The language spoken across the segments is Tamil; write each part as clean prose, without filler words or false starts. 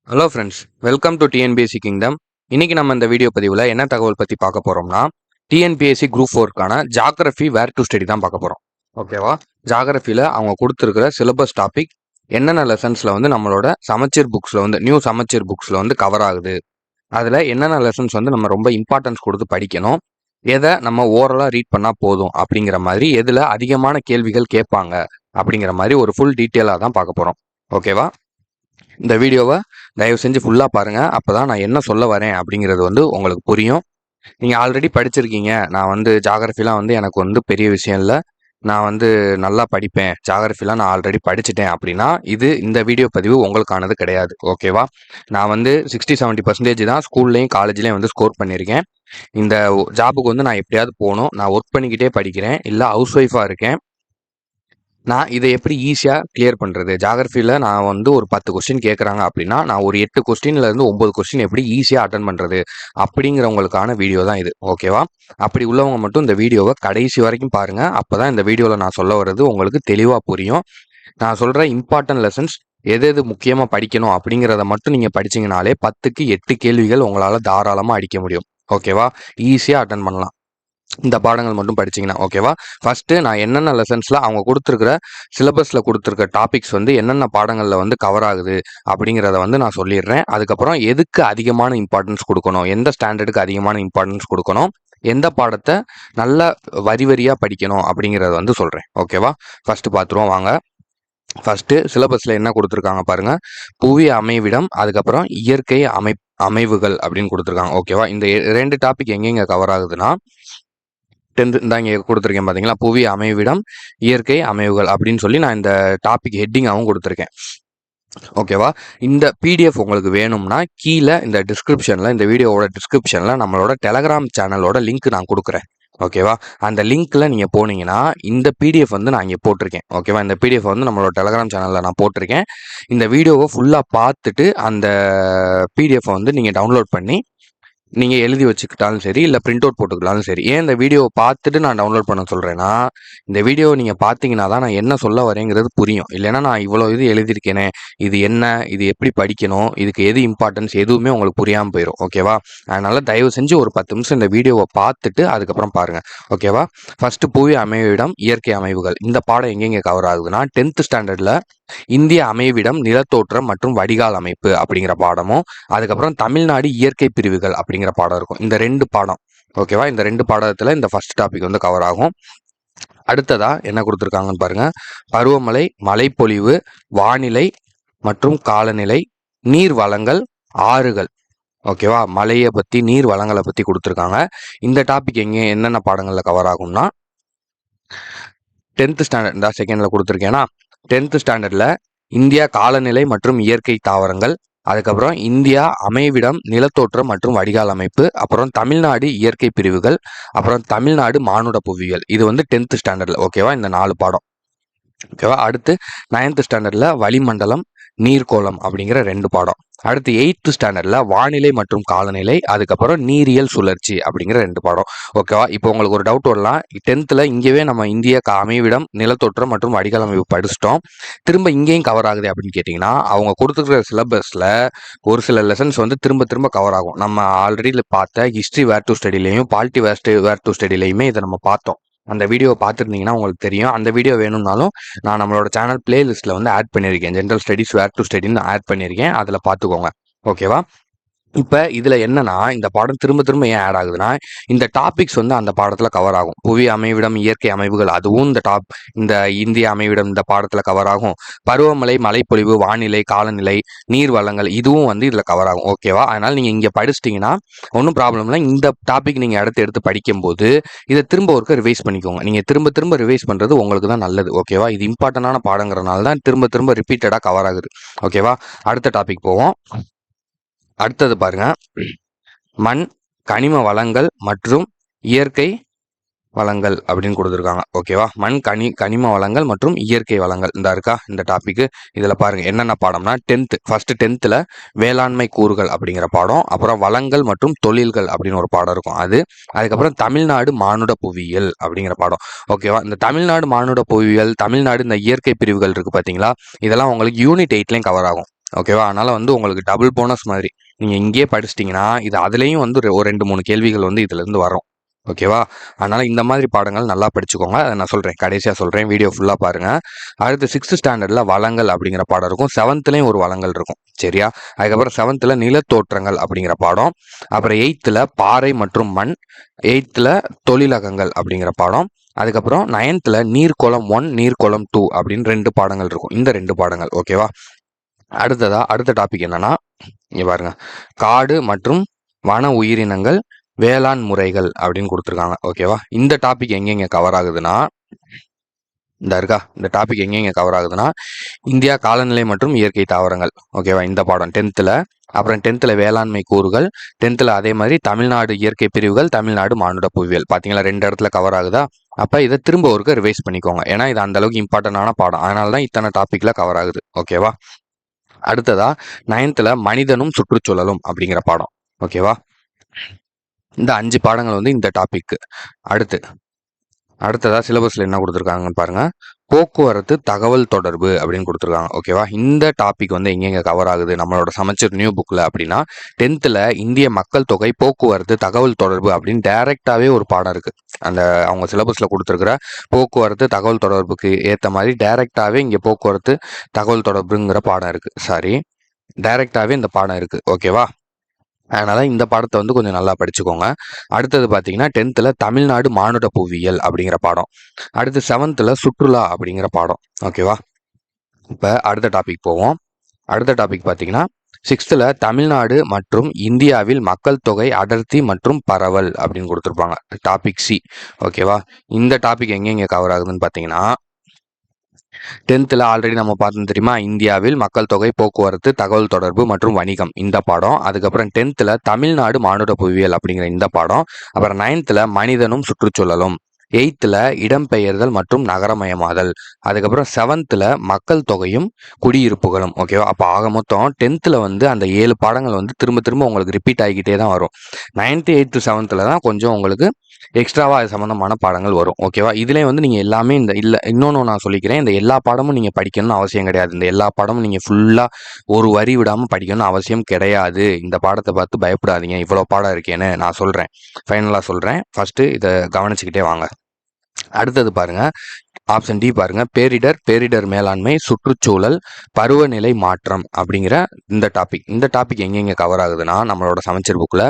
Hello friends, welcome to TNPSC kingdom. இன்னைக்கு நம்ம இந்த வீடியோ பதிவில் என்ன தகவல் பற்றி பார்க்க போகிறோம்னா, டிஎன்பிஎஸ்சி குரூப் 4க்கான ஜாகிரஃபி வேர் டு ஸ்டடி தான் பார்க்க போகிறோம். ஓகேவா? ஜாகிரஃபியில் அவங்க கொடுத்துருக்கிற சிலபஸ் டாபிக் என்னென்ன லெசன்ஸில் வந்து நம்மளோட சமச்சீர் புக்ஸில் வந்து நியூ சமச்சீர் புக்ஸில் வந்து கவர் ஆகுது, அதில் என்னென்ன லெசன்ஸ் வந்து நம்ம ரொம்ப இம்பார்ட்டன்ஸ் கொடுத்து படிக்கணும், எதை நம்ம ஓரலாக ரீட் பண்ணால் போதும் அப்படிங்கிற மாதிரி, எதில் அதிகமான கேள்விகள் கேட்பாங்க அப்படிங்கிற மாதிரி ஒரு ஃபுல் டீட்டெயிலாக தான் பார்க்க போகிறோம். ஓகேவா? இந்த வீடியோவை தயவு செஞ்சு ஃபுல்லாக பாருங்கள். அப்போ தான் நான் என்ன சொல்ல வரேன் அப்படிங்கிறது வந்து உங்களுக்கு புரியும். நீங்கள் ஆல்ரெடி படிச்சிருக்கீங்க, நான் வந்து ஜாகிரஃபிலாம் வந்து எனக்கு வந்து பெரிய விஷயம் இல்லை, நான் வந்து நல்லா படிப்பேன், ஜாகிரஃபிலாம் நான் ஆல்ரெடி படிச்சுட்டேன் அப்படின்னா இந்த வீடியோ பதிவு உங்களுக்கானது கிடையாது. ஓகேவா? நான் வந்து 60-70% தான் ஸ்கூல்லையும் காலேஜ்லேயும் வந்து ஸ்கோர் பண்ணியிருக்கேன். இந்த ஜாபுக்கு வந்து நான் எப்படியாவது போகணும், நான் ஒர்க் பண்ணிக்கிட்டே படிக்கிறேன், இல்லை ஹவுஸ் ஒய்ஃபாக இருக்கேன், நான் இதை எப்படி ஈஸியாக கிளியர் பண்ணுறது, ஜாகிரஃபியில் நான் வந்து ஒரு 10 கொஸ்டின் கேட்குறாங்க அப்படின்னா நான் ஒரு 8 கொஸ்டின்லேருந்து 9 கொஸ்டின் எப்படி ஈஸியாக அட்டன் பண்ணுறது அப்படிங்கிறவங்களுக்கான வீடியோ தான் இது. ஓகேவா? அப்படி உள்ளவங்க மட்டும் இந்த வீடியோவை கடைசி வரைக்கும் பாருங்கள். அப்போ தான் இந்த வீடியோவில் நான் சொல்ல வர்றது உங்களுக்கு தெளிவாக புரியும். நான் சொல்கிற இம்பார்ட்டன்ட் லெசன்ஸ் எது எது முக்கியமாக படிக்கணும் அப்படிங்கிறத மட்டும் நீங்கள் படிச்சிங்கனாலே 10க்கு 8 கேள்விகள் உங்களால் தாராளமாக அடிக்க முடியும். ஓகேவா? ஈஸியாக அட்டன் பண்ணலாம் இந்த பாடங்கள் மட்டும் படிச்சிங்கன்னா. ஓகேவா? ஃபஸ்ட்டு நான் என்னென்ன லெசன்ஸில் அவங்க கொடுத்துருக்குற சிலபஸில் கொடுத்துருக்க டாபிக்ஸ் வந்து என்னென்ன பாடங்களில் வந்து கவர் ஆகுது அப்படிங்கிறத வந்து நான் சொல்லிடுறேன். அதுக்கப்புறம் எதுக்கு அதிகமான இம்பார்ட்டன்ஸ் கொடுக்கணும், எந்த ஸ்டாண்டர்டுக்கு அதிகமான இம்பார்ட்டன்ஸ் கொடுக்கணும், எந்த பாடத்தை நல்ல வரி வரியாக படிக்கணும் அப்படிங்கிறத வந்து சொல்கிறேன். ஓகேவா? ஃபஸ்ட்டு பார்த்துருவோம் வாங்க. ஃபஸ்ட்டு சிலபஸில் என்ன கொடுத்துருக்காங்க பாருங்கள். புவி அமைவிடம், அதுக்கப்புறம் இயற்கை அமைவுகள் அப்படின்னு கொடுத்துருக்காங்க. ஓகேவா? இந்த 2 டாபிக் எங்கெங்கே கவர் ஆகுதுன்னா 10th தான் இங்கே கொடுத்துருக்கேன் பார்த்தீங்களா, புவி அமைவிடம் இயற்கை அமைவுகள் அப்படின்னு சொல்லி நான் இந்த டாபிக் ஹெட்டிங்காகவும் கொடுத்துருக்கேன். ஓகேவா? இந்த பிடிஎஃப் உங்களுக்கு வேணும்னா கீழே இந்த டிஸ்கிரிப்ஷனில், இந்த வீடியோவோட டிஸ்கிரிப்ஷனில் நம்மளோட டெலகிராம் சேனலோட லிங்க் நான் கொடுக்குறேன். ஓகேவா? அந்த லிங்க்கில் நீங்கள் போனீங்கன்னா இந்த பிடிஎஃப் வந்து நான் இங்கே போட்டிருக்கேன். ஓகேவா? இந்த பிடிஎஃப் வந்து நம்மளோட டெலகிராம் சேனலில் நான் போட்டிருக்கேன். இந்த வீடியோவை ஃபுல்லாக பார்த்துட்டு அந்த பிடிஎஃப் வந்து நீங்கள் டவுன்லோட் பண்ணி நீங்கள் எழுதி வச்சுக்கிட்டாலும் சரி, இல்லை பிரிண்ட் அவுட் போட்டுக்கிட்டாலும் சரி. ஏன் இந்த வீடியோவை பார்த்துட்டு நான் டவுன்லோட் பண்ண சொல்கிறேன்னா, இந்த வீடியோவை நீங்கள் பார்த்தீங்கன்னா தான் நான் என்ன சொல்ல வரேங்கிறது புரியும். இல்லைன்னா நான் இவ்வளோ இது எழுதியிருக்கேனே, இது என்ன, இது எப்படி படிக்கணும், இதுக்கு எது இம்பார்ட்டன்ஸ், எதுவுமே உங்களுக்கு புரியாமல் போயிடும். ஓகேவா? அதனால் தயவு செஞ்சு ஒரு 10 நிமிஷம் இந்த வீடியோவை பார்த்துட்டு அதுக்கப்புறம் பாருங்கள். ஓகேவா? ஃபஸ்ட்டு புவி அமைவிடம் இயற்கை அமைவுகள். இந்த பாடம் எங்கெங்கே கவர் ஆகுதுன்னா 10th ஸ்டாண்டர்டில் இந்திய அமைவிடம் நிலத்தோற்றம் மற்றும் வடிகால் அமைப்பு அப்படிங்கிற பாடமும், அதுக்கப்புறம் தமிழ்நாடு இயற்கை பிரிவுகள் அப்படிங்கிற பாடம் இருக்கும். இந்த 2 பாடம். ஓகேவா? இந்த 2 பாடத்தில் இந்த ஃபர்ஸ்ட் டாபிக் வந்து கவர் ஆகும். அடுத்ததா என்ன கொடுத்துருக்காங்கன்னு பாருங்க. பருவமழை, மழைப்பொழிவு, வானிலை மற்றும் காலநிலை, நீர் வளங்கள், ஆறுகள். ஓகேவா? மழையை பற்றி, நீர் வளங்களை பற்றி கொடுத்துருக்காங்க. இந்த டாபிக் என்னென்ன பாடங்களில் கவர் ஆகும்னா 10th ஸ்டாண்டர்ட் தான் செகண்டில் கொடுத்துருக்கேன்னா 10th ஸ்டாண்டர்டில் இந்தியா காலநிலை மற்றும் இயற்கை தாவரங்கள், அதுக்கப்புறம் இந்தியா அமைவிடம் நிலத்தோற்றம் மற்றும் வடிகால் அமைப்பு, அப்புறம் தமிழ்நாடு இயற்கை பிரிவுகள், அப்புறம் தமிழ்நாடு மானுட புவியியல். இது வந்து 10th ஸ்டாண்டர்டில். ஓகேவா? இந்த 4 பாடம். ஓகேவா? அடுத்து 9th ஸ்டாண்டர்டில் வளிமண்டலம் நீர்கோளம் அப்படிங்கிற 2 பாடம். அடுத்து 8th ஸ்டாண்டர்டில் வானிலை மற்றும் காலநிலை, அதுக்கப்புறம் நீரியல் சுழற்சி அப்படிங்கிற 2 பாடம். ஓகேவா? இப்போ உங்களுக்கு ஒரு டவுட் வரலாம், 10th இங்கேயே நம்ம இந்திய அமைவிடம் நிலத்தோற்றம் மற்றும் வடிகால் அமைப்பு படிச்சிட்டோம், திரும்ப இங்கேயும் கவர் ஆகுது அப்படின்னு கேட்டிங்கன்னா, அவங்க கொடுத்துருக்கிற சிலபஸில் ஒரு சில லெசன்ஸ் வந்து திரும்ப திரும்ப கவர் ஆகும். நம்ம ஆல்ரெடி பார்த்த ஹிஸ்ட்ரி வேர் டு ஸ்டடிலையும் பாலிட்டி வேர் டு ஸ்டடிலையுமே இதை நம்ம பார்த்தோம். அந்த வீடியோவை பார்த்துருந்தீங்கன்னா உங்களுக்கு தெரியும். அந்த வீடியோ வேணும்னாலும் நான் நம்மளோட சேனல் பிளேலிஸ்ட்டில் வந்து ஆட் பண்ணியிருக்கேன். ஜென்ரல் ஸ்டடீஸ் வேர் டு ஸ்டடின்னு ஆட் பண்ணியிருக்கேன். அதில் பார்த்துக்கோங்க. ஓகேவா? இப்போ இதில் என்னன்னா, இந்த பாடம் திரும்ப திரும்ப ஏன் ஆட் ஆகுதுன்னா, இந்த டாபிக்ஸ் வந்து அந்த பாடத்தில் கவர் ஆகும். புவி அமைவிடம் இயற்கை அமைவுகள் அதுவும் இந்த இந்திய அமைவிடம் இந்த பாடத்தில் கவர் ஆகும். பருவமழை, மழைப்பொழிவு, வானிலை, காலநிலை, நீர் வளங்கள் இதுவும் வந்து இதில் கவர் ஆகும். ஓகேவா? அதனால் நீங்கள் இங்கே படிச்சிட்டிங்கன்னா ஒன்றும் ப்ராப்ளம் இல்லை. இந்த டாபிக் நீங்கள் எடுத்து படிக்கும்போது இதை திரும்ப ஒருக்க ரிவைஸ் பண்ணிக்கோங்க. நீங்கள் திரும்ப திரும்ப ரிவைஸ் பண்ணுறது உங்களுக்கு தான் நல்லது. ஓகேவா? இது இம்பார்ட்டண்டான பாடங்கிறனால தான் திரும்ப திரும்ப ரிப்பீட்டடாக கவர் ஆகுது. ஓகேவா? அடுத்த டாபிக் போவோம். அடுத்தது பாருங்க, மண், கனிம வளங்கள் மற்றும் இயற்கை வளங்கள் அப்படின்னு கொடுத்துருக்காங்க. ஓகேவா? மண், கனிம வளங்கள் மற்றும் இயற்கை வளங்கள் இந்த இருக்கா இந்த டாபிக். இதில் பாருங்க என்னென்ன பாடம்னா 10th வேளாண்மை கூறுகள் அப்படிங்கிற பாடம், அப்புறம் வளங்கள் மற்றும் தொழில்கள் அப்படின்னு ஒரு பாடம் இருக்கும் அது, அதுக்கப்புறம் தமிழ்நாடு மானுட புவியியல் அப்படிங்கிற பாடம். ஓகேவா? இந்த தமிழ்நாடு மானுட புவியியல், தமிழ்நாடு இந்த இயற்கை பிரிவுகள் இருக்கு பார்த்தீங்களா, இதெல்லாம் உங்களுக்கு யூனிட் 8லையும் கவர் ஆகும். ஓகேவா? அதனால வந்து உங்களுக்கு டபுள் போனஸ் மாதிரி. நீங்க இங்கேயே படிச்சிட்டீங்கன்னா, இது அதுலயும் வந்து ஒரு 2, 3 கேள்விகள் வந்து இதுலருந்து வரும். ஓகேவா? அதனால இந்த மாதிரி பாடங்கள் நல்லா படிச்சுக்கோங்க. அத நான் சொல்றேன். கடைசியா சொல்றேன். வீடியோ ஃபுல்லா பாருங்க. அடுத்து 6th ஸ்டாண்டர்ட்ல வளங்கள் அப்படிங்கிற பாடம் இருக்கும். 7த்லயும் ஒரு வளங்கள் இருக்கும். சரியா? அதுக்கப்புறம் 7த்ல நிலத்தோற்றங்கள் அப்படிங்கிற பாடம். அப்புறம் 8த்ல பாறை மற்றும் மண். 8த்ல தொழிலகங்கள் அப்படிங்கிற பாடம். அதுக்கப்புறம் 9த்ல நீர்க்குளம் 1, நீர்க்குளம் 2 அப்படின்னு 2 பாடங்கள் இருக்கும். இந்த 2 பாடங்கள். ஓகேவா? அடுத்த டாபிக் என்னன்னா, இங்க பாருங்க. காடு மற்றும் வன உயிரினங்கள், வேளாண் முறைகள் அப்படின்னு குடுத்துருக்காங்க. ஓகேவா? இந்த டாபிக் எங்கெங்க கவர் ஆகுதுன்னா, இந்த டாபிக் எங்கெங்க கவர் ஆகுதுன்னா, இந்தியா காலநிலை மற்றும் இயற்கை தாவரங்கள். ஓகேவா? இந்த பாடம் 10த்ல. அப்புறம் 10த்ல வேளாண்மை கூறுகள். 10த்ல அதே மாதிரி தமிழ்நாடு இயற்கை பிரிவுகள், தமிழ்நாடு மானுட புவியியல். பாத்தீங்களா 2 இடத்துல கவர் ஆகுதா? அப்ப இதை திரும்ப ஒருக்க ரிவைஸ் பண்ணிக்கோங்க. ஏன்னா இது அந்த அளவுக்கு இம்பார்ட்டன்டான பாடம். அதனால தான் இத்தனை டாபிக்ல கவர் ஆகுது. ஓகேவா? அடுத்ததா 9த்ல மனிதனும் சுற்றுச்சூழலும் அப்படிங்கிற பாடம். ஓகேவா? இந்த 5 பாடங்கள் வந்து இந்த டாபிக். அடுத்ததா சிலபஸ்ல என்ன கொடுத்துருக்காங்கன்னு பாருங்க. போக்குவரத்து தகவல் தொடர்பு அப்படின்னு கொடுத்துருக்காங்க. ஓகேவா? இந்த டாபிக் வந்து எங்கெங்க கவர் ஆகுது நம்மளோட சமச்சீர் நியூ புக்ல அப்படின்னா, 10த்ல இந்திய மக்கள் தொகை போக்குவரத்து தகவல் தொடர்பு அப்படின்னு டைரக்டாவே ஒரு பாடம் இருக்கு. அந்த அவங்க சிலபஸ்ல கொடுத்துருக்கிற போக்குவரத்து தகவல் தொடர்புக்கு ஏத்த மாதிரி டைரக்டாவே இங்க போக்குவரத்து தகவல் தொடர்புங்கிற பாடம் இருக்கு. சாரி, டைரக்டாவே இந்த பாடம் இருக்கு. ஓகேவா? அதனால இந்த பாடத்தை வந்து கொஞ்சம் நல்லா படிச்சுக்கோங்க. அடுத்தது பார்த்தீங்கன்னா 10த்ல தமிழ்நாடு மானுட புவியியல் அப்படிங்கிற பாடம். அடுத்து 7த்ல சுற்றுலா அப்படிங்கிற பாடம். ஓகேவா? இப்போ அடுத்த டாபிக் போவோம். அடுத்த டாபிக் பார்த்தீங்கன்னா 6த்ல தமிழ்நாடு மற்றும் இந்தியாவில் மக்கள் தொகை அடர்த்தி மற்றும் பரவல் அப்படின்னு கொடுத்துருப்பாங்க. Topic C. ஓகேவா? இந்த டாபிக் எங்கெங்க கவர் ஆகுதுன்னு பார்த்தீங்கன்னா, 10த்ல ஆல்ரெடி நம்ம பார்த்தோம் தெரியுமா, இந்தியாவில் மக்கள் தொகை போக்குவரத்து தகவல் தொடர்பு மற்றும் வணிகம் இந்த பாடம். அதுக்கப்புறம் 10த்ல தமிழ்நாடு மானுட புவியியல் அப்படிங்கிற இந்த பாடம். அப்புறம் 9த்ல மனிதனும் சுற்றுச்சூழலும். 8த்ல இடம்பெயர்தல் மற்றும் நகரமயமாதல். அதுக்கப்புறம் 7த்ல மக்கள் தொகையும் குடியிருப்புகளும். ஓகேவா? அப்போ ஆக மொத்தம் 10த்ல வந்து அந்த 7 பாடங்கள் வந்து திரும்ப திரும்ப உங்களுக்கு ரிப்பீட் ஆகிக்கிட்டே தான் வரும். 9th 8th 7த்ல தான் கொஞ்சம் உங்களுக்கு எக்ஸ்ட்ராவா அது சம்மந்தமான பாடங்கள் வரும். ஓகேவா? இதுலேயே வந்து நீங்கள் எல்லாமே இன்னொன்று நான் சொல்லிக்கிறேன். இந்த எல்லா பாடமும் நீங்கள் படிக்கணும்னு அவசியம் கிடையாது. இந்த எல்லா பாடமும் நீங்கள் ஃபுல்லாக ஒரு வரி விடாமல் படிக்கணும்னு அவசியம் கிடையாது. இந்த பாடத்தை பார்த்து பயப்படாதீங்க. இவ்வளோ பாடம் இருக்கேன்னு நான் சொல்கிறேன். ஃபைனலாக சொல்கிறேன். ஃபஸ்ட்டு இதை கவனிச்சுக்கிட்டே வாங்க. அடுத்தது பாருங்க, ஆப்ஷன் டி பாருங்க. பேரிடர் மேலாண்மை, சுற்றுச்சூழல், பருவநிலை மாற்றம் அப்படிங்கிற இந்த டாபிக் எங்கெங்க கவர் ஆகுதுன்னா, நம்மளோட சமச்சீர் புக்ல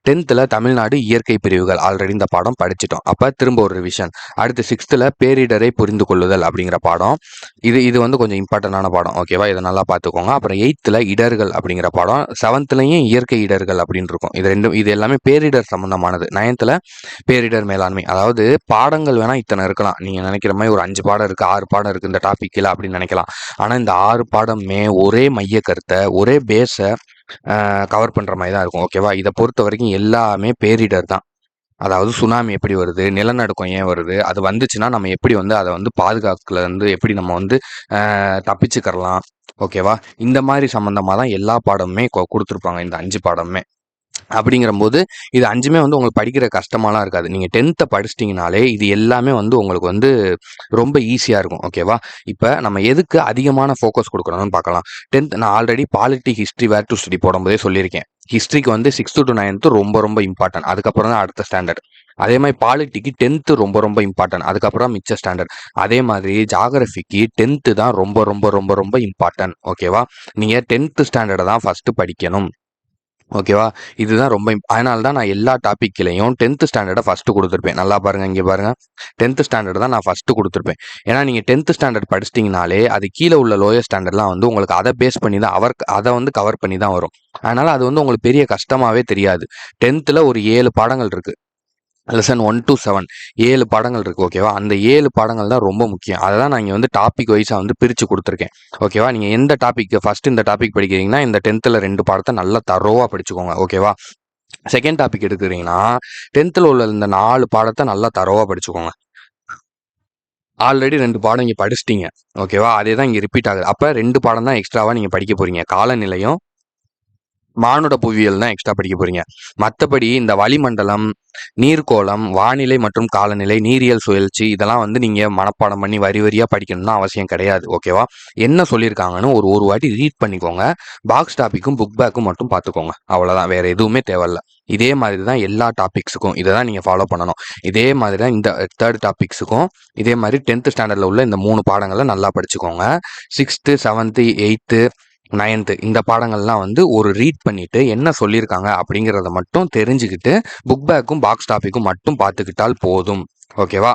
10த்ல தமிழ்நாடு இயற்கை பிரிவுகள் ஆல்ரெடி இந்த பாடம் படிச்சிட்டோம். அப்ப திரும்ப ஒரு ரிவிஷன். அடுத்து 6த்ல பேரிடரை புரிந்து கொள்ளுதல் அப்படிங்கிற பாடம். இது வந்து கொஞ்சம் இம்பார்ட்டன்டான பாடம். ஓகேவா? இதை நல்லா பார்த்துக்கோங்க. அப்புறம் 8த்ல இடர்கள் அப்படிங்கிற பாடம். 7த்லயும் இயற்கை இடர்கள் அப்படின்னு இருக்கும். இது எல்லாமே பேரிடர் சம்பந்தமானது. 9த்ல பேரிடர் மேலாண்மை. அதாவது பாடங்கள் வேணா இத்தனை இருக்கலாம். நீங்க நினைக்கிற மாதிரி ஒரு 5 பாடம் இருக்கு, 6 பாடம் இருக்கு இந்த டாபிக்ல அப்படின்னு நினைக்கலாம். ஆனா இந்த 6 பாடமே ஒரே மைய கருத்தை, ஒரே பேஸை கவர் பண்ற மாதிரி தான் இருக்கும். ஓகேவா? இதை பொறுத்த வரைக்கும் எல்லாமே பேரிடர் தான். அதாவது சுனாமி எப்படி வருது, நிலநடுக்கம் ஏன் வருது, அது வந்துச்சுன்னா நம்ம எப்படி வந்து அதை வந்து பாதுகாக்கல இருந்து எப்படி நம்ம வந்து தப்பிச்சுக்கறலாம். ஓகேவா? இந்த மாதிரி சம்பந்தமா தான் எல்லா பாடமுமே கொடுத்துருப்பாங்க. இந்த 5 பாடமுமே. அப்படிங்கிறபோது இது 5மே வந்து உங்களுக்கு படிக்கிற கஷ்டமாலாம் இருக்காது. நீங்கள் 10த்தை படிச்சிட்டிங்கனாலே இது எல்லாமே வந்து உங்களுக்கு வந்து ரொம்ப ஈஸியாக இருக்கும். ஓகேவா? இப்போ நம்ம எதுக்கு அதிகமான ஃபோக்கஸ் கொடுக்கணும்னு பார்க்கலாம். 10th நான் already polity, history, where to study போடும்போதே சொல்லியிருக்கேன். ஹிஸ்ட்ரிக்கு வந்து 6th to 9th ரொம்ப ரொம்ப இம்பார்ட்டன்ட். அதுக்கப்புறம் தான் அடுத்த ஸ்டாண்டர்ட். அதே மாதிரி பாலிட்டிக்கு 10th ரொம்ப ரொம்ப இம்பார்ட்டன்ட். அதுக்கப்புறம் மிச்ச ஸ்டாண்டர்ட். அதே மாதிரி ஜாகிரபிக்கு 10th தான் ரொம்ப ரொம்ப ரொம்ப ரொம்ப இம்பார்ட்டன்ட். ஓகேவா? நீங்கள் 10th ஸ்டாண்டர்டை தான் ஃபஸ்ட்டு படிக்கணும். ஓகேவா? இதுதான் ரொம்ப அதனால தான் நான் எல்லா டாப்பிக்லையும் 10th ஸ்டாண்டர்டை ஃபஸ்ட்டு கொடுத்துருப்பேன். நல்லா பாருங்கள், இங்கே பாருங்கள். 10th ஸ்டாண்டர்ட் தான் நான் ஃபஸ்ட்டு கொடுத்துருப்பேன். ஏன்னா நீங்கள் 10th ஸ்டாண்டர்ட் படிச்சிட்டிங்கனாலே அது கீழே உள்ள லோயர் ஸ்டாண்டர்ட்லாம் வந்து உங்களுக்கு அதை பேஸ் பண்ணி தான் அதை வந்து கவர் பண்ணி தான் வரும். அதனால் அது வந்து உங்களுக்கு பெரிய கஷ்டமாகவே தெரியாது. 10th ஒரு 7 பாடங்கள் இருக்குது. லெசன் 1 to 7 7 பாடங்கள் இருக்குது. ஓகேவா? அந்த 7 பாடங்கள் தான் ரொம்ப முக்கியம். அதை தான் நான் இங்கே வந்து டாபிக் வைஸாக வந்து பிரித்து கொடுத்துருக்கேன். ஓகேவா? நீங்கள் எந்த டாபிக் ஃபஸ்ட்டு இந்த டாபிக் படிக்கிறீங்கன்னா இந்த 10th 2 பாடத்தை நல்லா தரோவாக படிச்சுக்கோங்க. ஓகேவா? செகண்ட் டாபிக் எடுக்கிறீங்கன்னா 10th உள்ள இந்த 4 பாடத்தை நல்லா தரோவாக படிச்சுக்கோங்க. ஆல்ரெடி 2 பாடம் இங்கே படிச்சிட்டிங்க. ஓகேவா? அதே தான் இங்கே ரிப்பீட் ஆகுது. அப்போ 2 பாடம் தான் எக்ஸ்ட்ராவாக நீங்கள் படிக்க போகிறீங்க. காலநிலையும் மானுட புவியியல் தான் எக்ஸ்ட்ரா படிக்க போறீங்க. மற்றபடி இந்த வளிமண்டலம், நீர்க்கோளம், வானிலை மற்றும் காலநிலை, நீரியல் சுழற்சி இதெல்லாம் வந்து நீங்க மனப்பாடம் பண்ணி வரி வரியா படிக்கணும்னு அவசியம் கிடையாது. ஓகேவா? என்ன சொல்லியிருக்காங்கன்னு ஒரு வாட்டி ரீட் பண்ணிக்கோங்க. பாக்ஸ் டாபிக்கும் புக் பேக்கும் மட்டும் பார்த்துக்கோங்க. அவ்வளோதான், வேற எதுவுமே தேவையில்ல. இதே மாதிரி தான் எல்லா டாபிக்ஸுக்கும் இதை தான் நீங்கள் ஃபாலோ பண்ணணும். இதே மாதிரி தான் இந்த தேர்ட் டாபிக்ஸுக்கும் இதே மாதிரி 10th ஸ்டாண்டர்டில் உள்ள இந்த 3 பாடங்களை நல்லா படிச்சுக்கோங்க. 6th 7th 8th 9th இந்த பாடங்கள்லாம் வந்து ஒரு ரீட் பண்ணிட்டு என்ன சொல்லியிருக்காங்க அப்படிங்கிறத மட்டும் தெரிஞ்சுக்கிட்டு புக் பேக்கும் பாக்ஸ் டாப்பிக்கும் மட்டும் பார்த்துக்கிட்டால் போதும். ஓகேவா?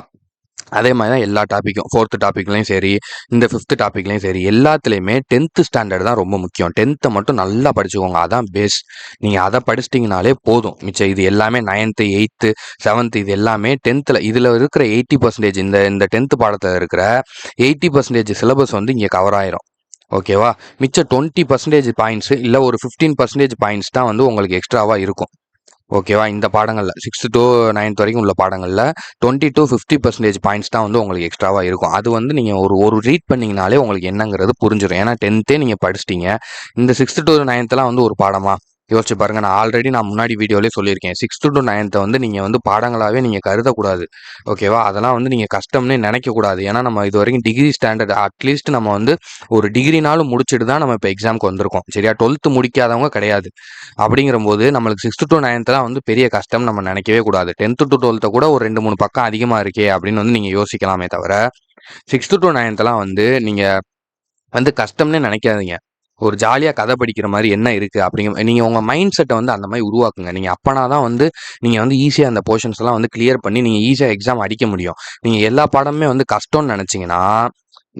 அதே மாதிரி தான் எல்லா டாப்பிக்கும் 4th டாப்பிக்லையும் சரி, இந்த 5th டாப்பிக்லையும் சரி, எல்லாத்துலேயுமே 10th ஸ்டாண்டர்ட் தான் ரொம்ப முக்கியம். 10th மட்டும் நல்லா படிச்சுக்கோங்க, அதான் பேஸ். நீங்கள் அதை படிச்சிட்டிங்கனாலே போதும். மிச்சம் இது எல்லாமே 9th 8th 7th இது எல்லாமே 10th இதில் இருக்கிற 80% இந்த 10th பாடத்தில் இருக்கிற 80% சிலபஸ் வந்து இங்கே கவர் ஆயிரும். ஓகேவா? மிச்சம் 20% பாயிண்ட்ஸ் இல்லை ஒரு 15% பாயிண்ட்ஸ் தான் வந்து உங்களுக்கு எக்ஸ்ட்ராவாக இருக்கும். ஓகேவா? இந்த பாடங்களில் 6th to 9th வரைக்கும் உள்ள பாடங்களில் 20 to 50% பாயிண்ட்ஸ் தான் வந்து உங்களுக்கு எக்ஸ்ட்ராவாக இருக்கும். அது வந்து நீங்கள் ஒரு ரீட் பண்ணிங்கனாலே உங்களுக்கு என்னங்கிறது புரிஞ்சிடும். ஏன்னா 10th நீங்கள் படிச்சிட்டிங்க. இந்த 6th to 9thலாம் வந்து ஒரு பாடமா யோசிச்சு பாருங்க. நான் முன்னாடி வீடியோலேயே சொல்லியிருக்கேன். 6th to 9th வந்து நீங்கள் வந்து பாடங்களாகவே நீங்கள் கருதக்கூடாது. ஓகேவா? அதெல்லாம் வந்து நீங்கள் கஷ்டம்னே நினைக்கக்கூடாது. ஏன்னா நம்ம இது வரைக்கும் டிகிரி ஸ்டாண்டர்ட் அட்லீஸ்ட் நம்ம வந்து ஒரு டிகிரினாலும் முடிச்சுட்டு தான் நம்ம இப்போ எக்ஸாமுக்கு வந்திருக்கோம். சரியா? 12th முடிக்காதவங்க கிடையாது. அப்படிங்கிறபோது நம்மளுக்கு 6th to 9thலாம் வந்து பெரிய கஷ்டம் நம்ம நினைக்கவே கூடாது. 10th to 12th கூட ஒரு 2-3 பக்கம் அதிகமாக இருக்கே அப்படின்னு வந்து நீங்கள் யோசிக்கலாமே தவிர 6th to 9thலாம் வந்து நீங்கள் வந்து கஷ்டம்னே நினைக்காதீங்க. ஒரு ஜாலியாக கதை படிக்கிற மாதிரி என்ன இருக்குது அப்படிங்கிற நீங்கள் உங்கள் மைண்ட் செட்டை வந்து அந்த மாதிரி உருவாக்குங்க. நீங்கள் அப்போனா தான் வந்து நீங்கள் வந்து ஈஸியாக அந்த போர்ஷன்ஸ்லாம் வந்து கிளியர் பண்ணி நீங்கள் ஈஸியாக எக்ஸாம் அடிக்க முடியும். நீங்கள் எல்லா பாடமுமே வந்து கஷ்டம்னு நினச்சிங்கன்னா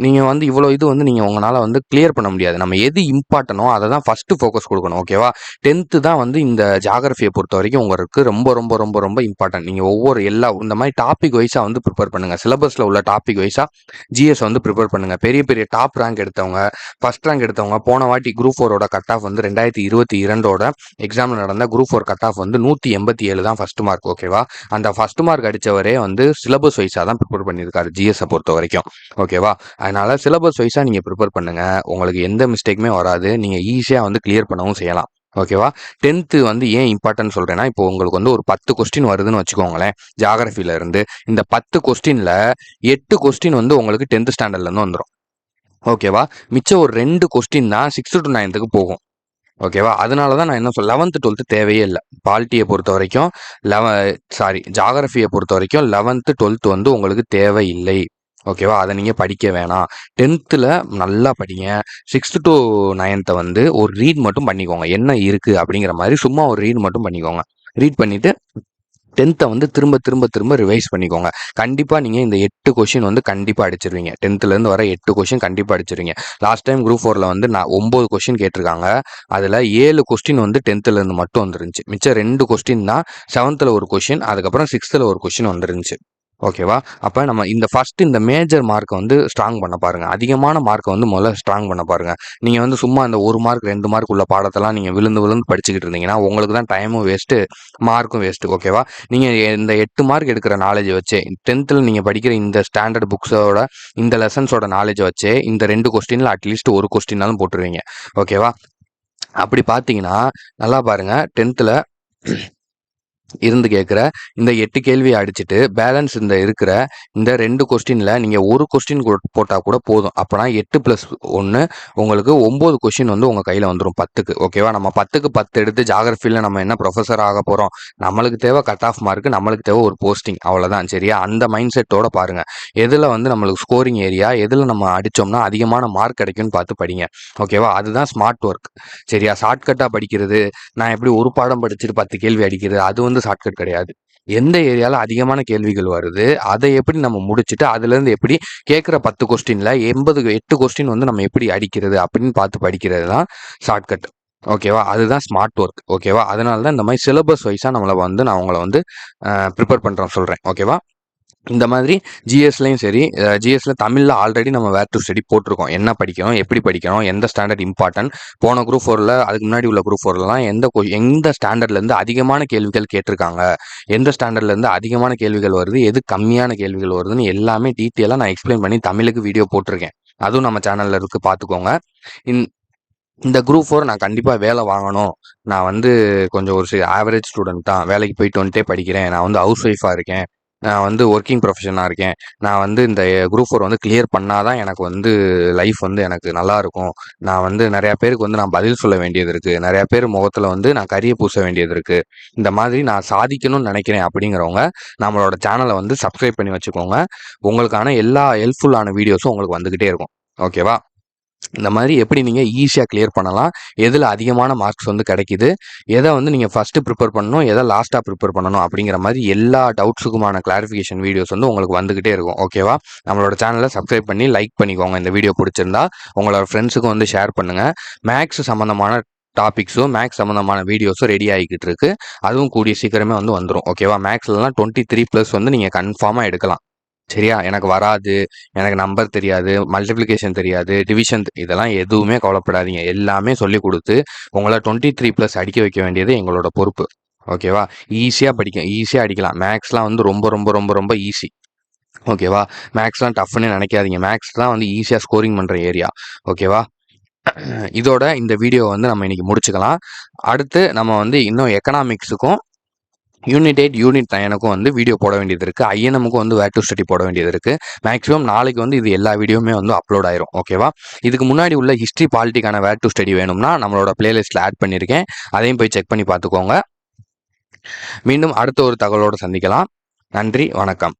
நீங்கள் வந்து இவ்வளோ இது வந்து நீங்கள் உங்களால் வந்து கிளியர் பண்ண முடியாது. நம்ம எது இம்பார்ட்டனோ அதை தான் ஃபஸ்ட்டு ஃபோக்கஸ் கொடுக்கணும். ஓகேவா? 10th தான் வந்து இந்த ஜாகிரஃபியை பொறுத்த வரைக்கும் உங்களுக்கு ரொம்ப ரொம்ப ரொம்ப ரொம்ப இம்பார்ட்டன்ட். நீங்கள் ஒவ்வொரு இந்த மாதிரி டாபிக் வைஸாக வந்து ப்ரிப்பேர் பண்ணுங்கள். சிலபஸில் உள்ள டாபிக் வைஸாக ஜிஎஸ் வந்து ப்ரிப்பேர் பண்ணுங்கள். பெரிய பெரிய டாப் ரேங்க் எடுத்தவங்க, ஃபஸ்ட் ரேங்க் எடுத்தவங்க போன வாட்டி குரூப் 4ஓட கட் ஆஃப் வந்து 2022 எக்ஸாமில் நடந்த குரூப் 4 கட் ஆஃப் வந்து 187 தான் ஃபஸ்ட் மார்க். ஓகேவா? அந்த ஃபஸ்ட் மார்க் அடித்தவரே வந்து சிலபஸ் வைஸாக தான் ப்ரிப்பேர் பண்ணியிருக்காரு ஜிஎஸை பொறுத்த வரைக்கும். ஓகேவா? அதனால் சிலபஸ் வைஸாக நீங்கள் ப்ரிப்பேர் பண்ணுங்கள். உங்களுக்கு எந்த மிஸ்டேக்குமே வராது. நீங்கள் ஈஸியாக வந்து கிளியர் பண்ணவும் செய்யலாம். ஓகேவா? 10th வந்து ஏன் இம்பார்ட்டன்ட் சொல்கிறேன்னா, இப்போ உங்களுக்கு வந்து ஒரு 10 கொஸ்டின் வருதுன்னு வச்சுக்கோங்களேன் ஜாகிரஃபில இருந்து. இந்த 10 கொஸ்டினில் 8 கொஸ்டின் வந்து உங்களுக்கு 10th ஸ்டாண்டர்ட்லேருந்து வந்துடும். ஓகேவா? மிச்சம் ஒரு 2 கொஸ்டின் தான் 6th to 9th போகும். ஓகேவா? அதனால தான் நான் என்ன 11th 12th தேவையே இல்லை. பாலிட்டியை பொறுத்த வரைக்கும் ஜாகிரஃபியை பொறுத்த வரைக்கும் 11th 12th வந்து உங்களுக்கு தேவையில்லை. ஓகேவா? அதை நீங்கள் படிக்க வேணாம். 10th நல்லா படிங்க. 6th to 9th வந்து ஒரு ரீட் மட்டும் பண்ணிக்கோங்க. என்ன இருக்குது அப்படிங்கிற மாதிரி சும்மா ஒரு ரீட் மட்டும் பண்ணிக்கோங்க. ரீட் பண்ணிவிட்டு 10th வந்து திரும்ப திரும்ப திரும்ப ரிவைஸ் பண்ணிக்கோங்க. கண்டிப்பாக நீங்கள் இந்த 8 கொஷின் வந்து கண்டிப்பாக அடிச்சிருவீங்க. 10thலேருந்து வர 8 கொஷின் கண்டிப்பாக அடிச்சிருவீங்க. லாஸ்ட் டைம் குரூப் 4ல் வந்து 9 கொஷின் கேட்டிருக்காங்க. அதில் 7 கொஸ்டின் வந்து 10thலேருந்து மட்டும் வந்துருந்துச்சு. மிச்சம் 2 கொஸ்டின் தான் 7th ஒரு கொஷின், அதுக்கப்புறம் 6th ஒரு கொஷின் வந்துருந்துச்சு. ஓகேவா? அப்போ நம்ம இந்த மேஜர் மார்க்கை வந்து ஸ்ட்ராங் பண்ண பாருங்கள். அதிகமான மார்க்கை வந்து முதல்ல ஸ்ட்ராங் பண்ண பாருங்கள். நீங்கள் வந்து சும்மா இந்த 1 மார்க் 2 மார்க் உள்ள பாடத்தெல்லாம் நீங்கள் விழுந்து படிச்சுக்கிட்டு இருந்தீங்கன்னா உங்களுக்கு தான் டைமும் வேஸ்ட்டு, மார்க்கும் வேஸ்ட்டு. ஓகேவா? நீங்கள் இந்த 8 மார்க் எடுக்கிற நாலேஜை வச்சு 10th நீங்கள் படிக்கிற இந்த ஸ்டாண்டர்ட் புக்ஸோட இந்த லெசன்ஸோட நாலேஜை வச்சு இந்த 2 கொஸ்டினில் அட்லீஸ்ட் ஒரு கொஸ்டின்னாலும் போட்டுருவீங்க. ஓகேவா? அப்படி பார்த்தீங்கன்னா நல்லா பாருங்கள். 10th இருந்து கேட்குற இந்த 8 கேள்வியை அடிச்சுட்டு பேலன்ஸ் இருக்கிற இந்த 2 கொஸ்டினில் நீங்கள் ஒரு கொஸ்டின் போட்டால் கூட போதும். அப்போனா 8 + 1 உங்களுக்கு 9 கொஸ்டின் வந்து உங்கள் கையில் வந்துடும் 10க்கு. ஓகேவா? நம்ம 10க்கு 10 எடுத்து ஜாகிரஃபியில் நம்ம என்ன ப்ரொஃபஸர் ஆக போகிறோம்? நம்மளுக்கு தேவை கட் ஆஃப் மார்க்கு, நம்மளுக்கு தேவை ஒரு போஸ்டிங், அவ்வளோதான். சரியா? அந்த மைண்ட் செட்டோட பாருங்கள். எதில் வந்து நம்மளுக்கு ஸ்கோரிங் ஏரியா, எதில் நம்ம அடித்தோம்னா அதிகமான மார்க் கிடைக்கும்னு பார்த்து படிங்க. ஓகேவா? அதுதான் ஸ்மார்ட் ஒர்க். சரியா? ஷார்ட்கட்டாக படிக்கிறது, நான் எப்படி ஒரு பாடம் படிச்சுட்டு 10 கேள்வி அடிக்கிறது, அது வந்து ஷார்ட்கட் கிடையாது. எந்த ஏரியாவில் அதிகமான கேள்விகள் வருது அதை எப்படி நம்ம முடிச்சுட்டு அதுலேருந்து எப்படி கேட்குற 10 கொஸ்டினில் 8 கொஸ்டின் வந்து நம்ம எப்படி அடிக்கிறது அப்படின்னு பார்த்து படிக்கிறது தான் ஷார்ட்கட். ஓகேவா? அதுதான் ஸ்மார்ட் ஒர்க். ஓகேவா? அதனால தான் இந்த மாதிரி சிலபஸ் வைஸாக நான் உங்களை வந்து ப்ரிப்பேர் பண்ணுறேன் சொல்கிறேன். ஓகேவா? இந்த மாதிரி ஜிஎஸ்லையும் சரி, ஜிஎஸ்ல தமிழில் ஆல்ரெடி நம்ம வேர் டு ஸ்டடி போட்டிருக்கோம். என்ன படிக்கணும், எப்படி படிக்கணும், எந்த ஸ்டாண்டர்ட் இம்பார்ட்டன்ட். போன குரூப் 4ல் அதுக்கு முன்னாடி உள்ள குரூப் 4லலாம் எந்த ஸ்டாண்டர்ட்லேருந்து அதிகமான கேள்விகள் கேட்டிருக்காங்க, எந்த ஸ்டாண்டர்ட்லேருந்து அதிகமான கேள்விகள் வருது, எது கம்மியான கேள்விகள் வருதுன்னு எல்லாமே டீட்டெயிலாக நான் எக்ஸ்பிளைன் பண்ணி தமிழுக்கு வீடியோ போட்டிருக்கேன். அதுவும் நம்ம சேனலில் இருக்குது, பார்த்துக்கோங்க. இந்த குரூப் 4 நான் கண்டிப்பாக வேலை வாங்கணும். நான் வந்து கொஞ்சம் ஒரு ஆவரேஜ் ஸ்டூடெண்ட் தான். வேலைக்கு போயிட்டு வந்துட்டே படிக்கிறேன். நான் வந்து ஹவுஸ் ஒய்ஃபாக இருக்கேன். நான் வந்து ஒர்க்கிங் ப்ரொஃபஷனாக இருக்கேன். நான் வந்து இந்த குரூப் 4 வந்து கிளியர் பண்ணால் தான் எனக்கு வந்து லைஃப் வந்து எனக்கு நல்லாயிருக்கும். நான் வந்து நிறையா பேருக்கு வந்து நான் பதில் சொல்ல வேண்டியது இருக்குது. நிறையா பேர் முகத்தில் வந்து நான் கரிய பூச வேண்டியது இருக்குது. இந்த மாதிரி நான் சாதிக்கணும்னு நினைக்கிறேன் அப்படிங்கிறவங்க நம்மளோட சேனலை வந்து சப்ஸ்கிரைப் பண்ணி வச்சுக்கோங்க. உங்களுக்கான எல்லா ஹெல்ப்ஃபுல்லான வீடியோஸும் உங்களுக்கு வந்துக்கிட்டே இருக்கும். ஓகேவா? இந்த மாதிரி எப்படி நீங்கள் ஈஸியாக கிளியர் பண்ணலாம், எதில் அதிகமான மார்க்ஸ் வந்து கிடைக்குது, எதை வந்து நீங்கள் ஃபஸ்ட்டு ப்ரிப்பேர் பண்ணணும், எதை லாஸ்ட்டாக ப்ரிப்பேர் பண்ணணும் அப்படிங்கிற மாதிரி எல்லா டவுட்ஸுக்குமான கிளாரிஃபிகேஷன் வீடியோஸ் வந்து உங்களுக்கு வந்துக்கிட்டே இருக்கும். ஓகேவா? நம்மளோட சேனலை சப்ஸ்கிரைப் பண்ணி லைக் பண்ணிக்கோங்க. இந்த வீடியோ பிடிச்சிருந்தா உங்களோட ஃப்ரெண்ட்ஸுக்கும் வந்து ஷேர் பண்ணுங்கள். மேக்ஸ் சம்மந்தமான டாபிக்ஸும் மேக்ஸ் சம்மந்தமான வீடியோஸும் ரெடி ஆகிக்கிட்டு இருக்கு. அதுவும் கூடிய சீக்கிரமே வந்து வந்துடும். ஓகேவா? மேக்ஸ்லலாம் 23+ வந்து நீங்கள் கன்ஃபார்மாக எடுக்கலாம். சரியா? எனக்கு வராது, எனக்கு நம்பர் தெரியாது, மல்டிப்ளிகேஷன் தெரியாது, டிவிஷன் இதெல்லாம் எதுவுமே கவலைப்படாதீங்க. எல்லாமே சொல்லிக் கொடுத்து உங்களை 23+ அடிக்க வைக்க வேண்டியது எங்களோட பொறுப்பு. ஓகேவா? ஈஸியாக அடிக்கலாம். மேக்ஸ்லாம் வந்து ரொம்ப ரொம்ப ரொம்ப ரொம்ப ஈஸி. ஓகேவா? மேக்ஸ்லாம் டஃப்னு நினைக்காதீங்க. மேக்ஸ் தான் வந்து ஈஸியாக ஸ்கோரிங் பண்ணுற ஏரியா. ஓகேவா? இதோட இந்த வீடியோ வந்து நம்ம இன்னைக்கு முடிச்சுக்கலாம். அடுத்து நம்ம வந்து இன்னும் எக்கனாமிக்ஸுக்கும் யூனிட் 8 யூனிட் 9க்கும் வந்து வீடியோ போட வேண்டியது இருக்குது. ஐஎன்எம்முக்கும் வந்து வேர் டு ஸ்டடி போட வேண்டியது இருக்குது. மேக்ஸிமம் நாளைக்கு வந்து இது எல்லா வீடியோவுமே வந்து அப்லோட் ஆயிரும். ஓகேவா? இதுக்கு முன்னாடி உள்ள ஹிஸ்ட்ரி பாலிட்டிக்கான வேர் டு ஸ்டடி வேணும்னா நம்மளோட பிளேலிஸ்ட்டில் ஆட் பண்ணியிருக்கேன். அதையும் போய் செக் பண்ணி பார்த்துக்கோங்க. மீண்டும் அடுத்த ஒரு தகவலோடு சந்திக்கலாம். நன்றி, வணக்கம்.